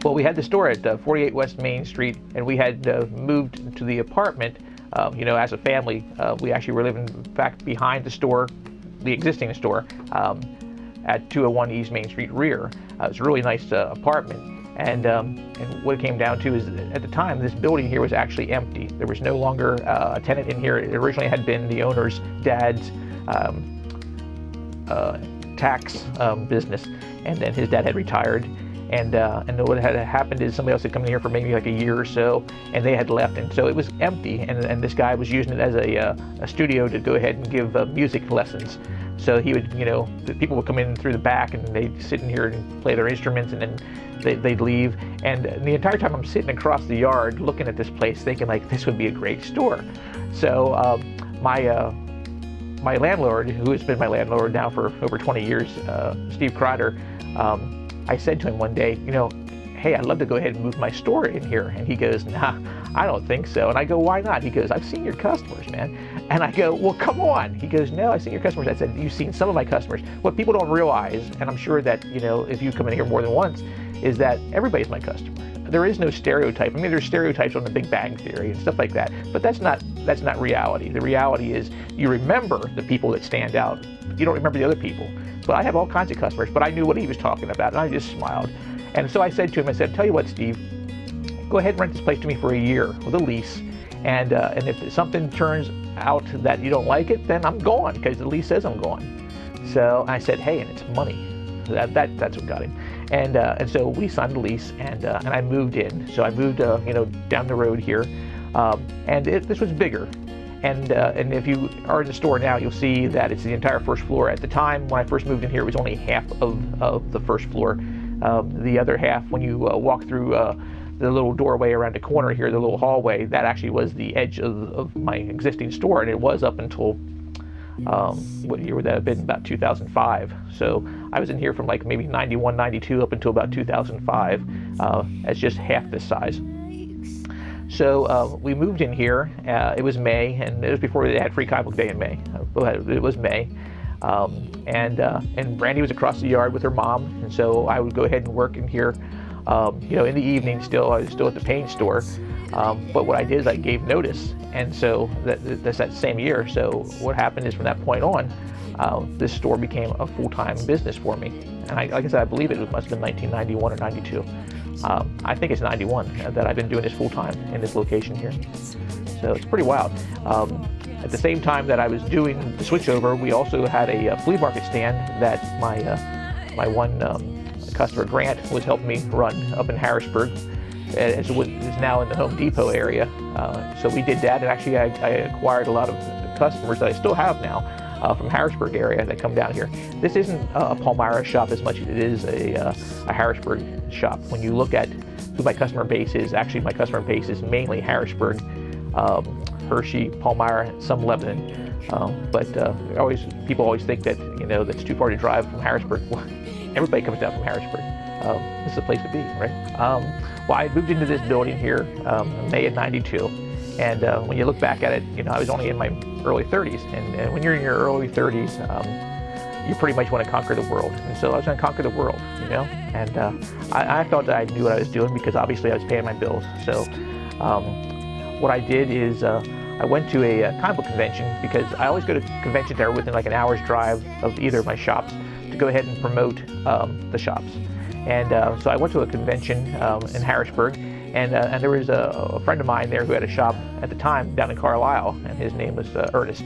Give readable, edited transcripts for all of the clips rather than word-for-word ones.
Well, we had the store at 48 West Main Street, and we had moved to the apartment. As a family, we actually were living back behind the store, the existing store, at 201 East Main Street rear. It was a really nice apartment. And what it came down to is, at the time, this building here was actually empty. There was no longer a tenant in here. It originally had been the owner's dad's tax business, and then his dad had retired. And what had happened is somebody else had come in here for maybe like a year or so, and they had left, and so it was empty. And this guy was using it as a studio to go ahead and give music lessons. So he would, the people would come in through the back, and they'd sit in here and play their instruments, and then they'd leave. And the entire time I'm sitting across the yard looking at this place, thinking like this would be a great store. So my landlord, who has been my landlord now for over 20 years, Steve Crowder, I said to him one day, hey, I'd love to go ahead and move my store in here. And he goes, nah, I don't think so. And I go, why not? He goes, I've seen your customers, man. And I go, well, come on. He goes, no, I've seen your customers. I said, you've seen some of my customers. What people don't realize, and I'm sure that, if you come in here more than once, is that everybody's my customer. There is no stereotype. I mean, there's stereotypes on the Big Bang Theory and stuff like that, but that's not reality. The reality is you remember the people that stand out. You don't remember the other people. But I have all kinds of customers, but I knew what he was talking about, and I just smiled. And so I said to him, I said, tell you what, Steve, go ahead and rent this place to me for a year with a lease. And if something turns out that you don't like it, then I'm gone, because the lease says I'm gone. So I said, hey, and it's money. That's what got him. And so we signed the lease, and I moved in. So I moved, down the road here, and this was bigger. And if you are in the store now, you'll see that it's the entire first floor. At the time when I first moved in here, it was only half of the first floor. The other half, when you walk through the little doorway around the corner here, the little hallway, that actually was the edge of my existing store, and it was up until what year would that have been? About 2005. So I was in here from like maybe 91, 92 up until about 2005 as just half this size. So we moved in here. It was May, and it was before they had Free Comic Book Day in May. It was May, and Brandy was across the yard with her mom, and so I would go ahead and work in here. In the evening, I was still at the paint store. But what I did is I gave notice, and so that's that same year. So what happened is, from that point on, this store became a full-time business for me. And like I said, I believe it must have been 1991 or 92. I think it's 91 that I've been doing this full-time in this location here. So it's pretty wild. At the same time that I was doing the switchover, we also had a flea market stand that my one customer, Grant, was helping me run up in Harrisburg. It's now in the Home Depot area. So we did that, and actually I acquired a lot of customers that I still have now from Harrisburg area that come down here. This isn't a Palmyra shop as much as it is a Harrisburg shop. When you look at who my customer base is, actually my customer base is mainly Harrisburg, Hershey, Palmyra, some Lebanon. But people always think that that's too far to drive from Harrisburg. Well, everybody comes down from Harrisburg. This is a place to be, right? Well, I moved into this building here May of '92, and when you look back at it, I was only in my early 30s, and when you're in your early 30s, you pretty much want to conquer the world. And so I was going to conquer the world, and I thought that I knew what I was doing, because obviously I was paying my bills. So what I did is I went to a comic book convention, because I always go to conventions that are within like an hour's drive of either of my shops to go ahead and promote the shops. And so I went to a convention in Harrisburg, and there was a friend of mine there who had a shop at the time down in Carlisle, and his name was Ernest.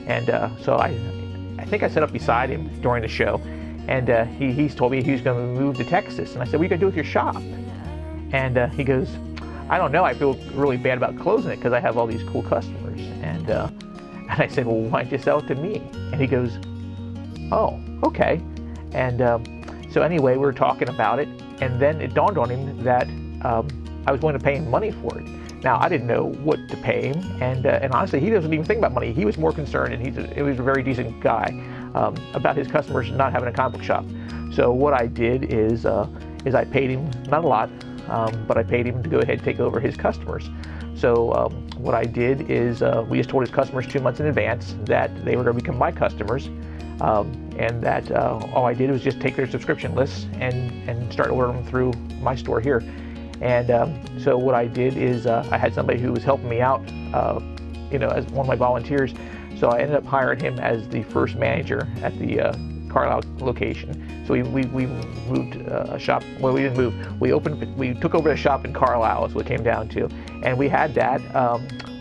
And so I think I sat up beside him during the show, and he's told me he was going to move to Texas. And I said, what are you going to do with your shop? And he goes, I don't know, I feel really bad about closing it because I have all these cool customers. And I said, well, why don't you sell it to me? And he goes, oh, okay. And so anyway, we were talking about it, and then it dawned on him that I was going to pay him money for it. Now, I didn't know what to pay him, and honestly, he doesn't even think about money. He was more concerned, and he was a very decent guy, about his customers not having a comic book shop. So what I did is I paid him, not a lot, but I paid him to go ahead and take over his customers. So what I did is we just told his customers 2 months in advance that they were going to become my customers, and that all I did was just take their subscription lists and start ordering them through my store here. And so what I did is I had somebody who was helping me out, as one of my volunteers. So I ended up hiring him as the first manager at the Carlisle location. So we moved a shop. Well, we didn't move. We took over a shop in Carlisle. Is what it came down to, and we had that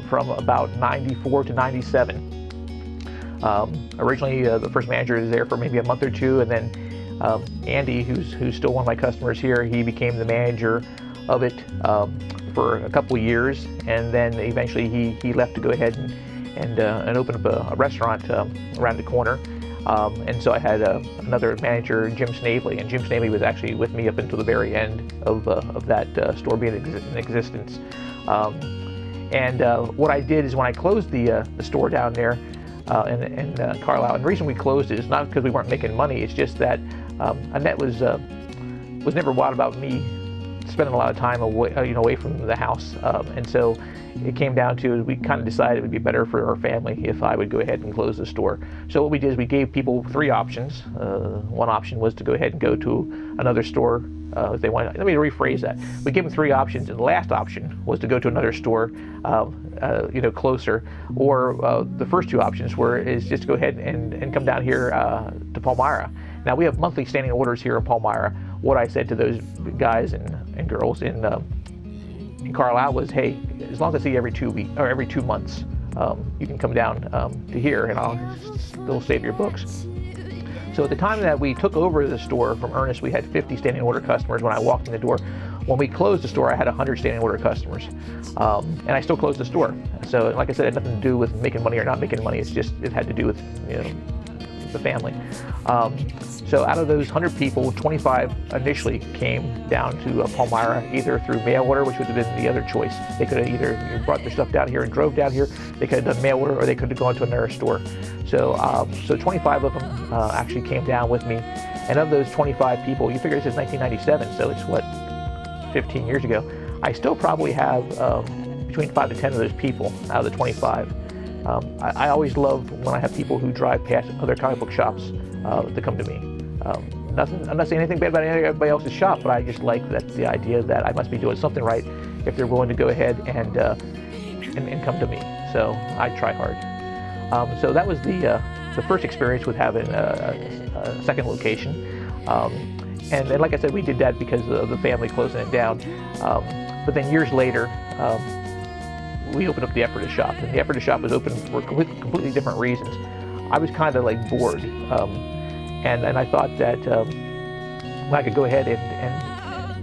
from about '94 to '97. Originally, the first manager was there for maybe a month or two, and then Andy, who's still one of my customers here, he became the manager of it for a couple of years, and then eventually he left to go ahead and open up a restaurant around the corner. And so I had another manager, Jim Snavely, and Jim Snavely was actually with me up until the very end of that store being in existence. What I did is when I closed the store down there in Carlisle, and the reason we closed it is not because we weren't making money. It's just that Annette was never wild about me spending a lot of time away from the house, and so it came down to we kind of decided it would be better for our family if I would go ahead and close the store. So what we did is we gave people three options. One option was to go ahead and go to another store if they wanted. Let me rephrase that. We gave them three options, and the last option was to go to another store, closer. Or the first two options is just to go ahead and come down here to Palmyra. Now we have monthly standing orders here in Palmyra. What I said to those guys and girls in Carlisle was, hey, as long as I see you every 2 weeks or every 2 months, you can come down to here, and I'll still save your books. So at the time that we took over the store from Ernest, we had 50 standing order customers when I walked in the door. When we closed the store, I had 100 standing order customers, and I still closed the store. So like I said, it had nothing to do with making money or not making money. It's just it had to do with the family. So out of those 100 people, 25 initially came down to Palmyra either through mail order, which would have been the other choice. They could have either brought their stuff down here and drove down here. They could have done mail order, or they could have gone to another store. So 25 of them actually came down with me. And of those 25 people, you figure this is 1997, so it's what, 15 years ago. I still probably have between 5 to 10 of those people out of the 25. I always love when I have people who drive past other comic book shops to come to me. I'm not saying anything bad about anybody else's shop, but I just like the idea that I must be doing something right if they're willing to go ahead and come to me. So I try hard. So that was the first experience with having a second location. And then, like I said, we did that because of the family closing it down. But then years later, we opened up the Ephrata shop, and the Ephrata shop was open for completely different reasons. I was kind of like bored, and I thought that I could go ahead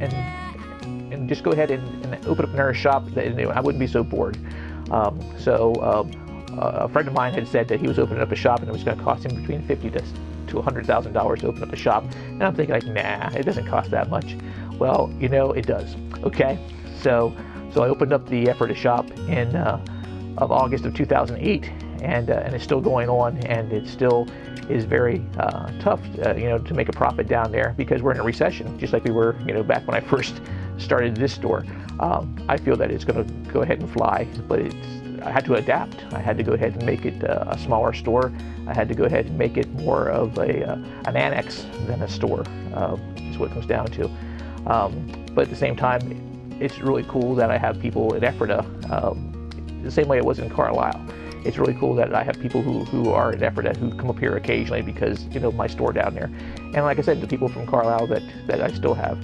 and just go ahead and open up another shop that I wouldn't be so bored. So a friend of mine had said that he was opening up a shop and it was going to cost him between $50,000 to $100,000 to open up a shop, and I'm thinking like, nah, it doesn't cost that much. Well, it does. Okay, so I opened up the Ephrata shop in of August of 2008, and it's still going on, and it still is very tough, to make a profit down there because we're in a recession, just like we were, back when I first started this store. I feel that it's going to go ahead and fly, but I had to adapt. I had to go ahead and make it a smaller store. I had to go ahead and make it more of an annex than a store, is what it comes down to. But at the same time, it's really cool that I have people at Ephrata, the same way it was in Carlisle. It's really cool that I have people who are at Ephrata who come up here occasionally because, my store down there. And like I said, the people from Carlisle that I still have.